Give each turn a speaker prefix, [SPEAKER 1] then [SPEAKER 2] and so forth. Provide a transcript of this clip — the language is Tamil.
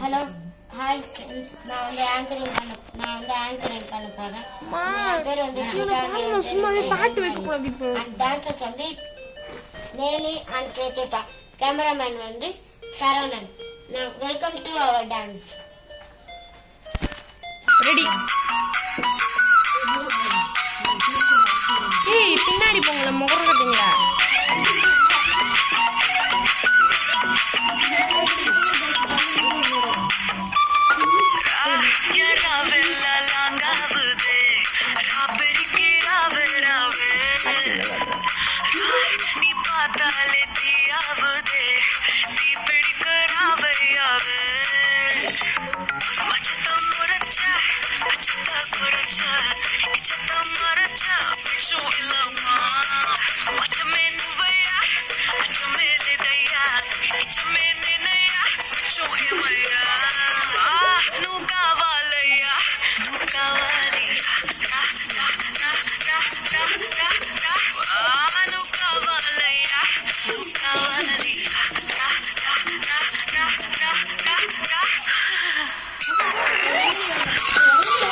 [SPEAKER 1] ஹலோ ஹாய் ஃப்ரெண்ட்ஸ், நான் வந்து ஆங்கரிங் பண்ண போறேன். என் பேர் வந்து
[SPEAKER 2] பாட்டு வைக்க கூடாது. இப்போ
[SPEAKER 1] டான்சர்ஸ் வந்து நேலி அண்ட் பிரதீபா, கேமராமேன் வந்து சரவணன். நான் welcome to our dance.
[SPEAKER 2] Ready. ஏய், பின்னாடி போங்கள, முகரம் கட்டுங்களா?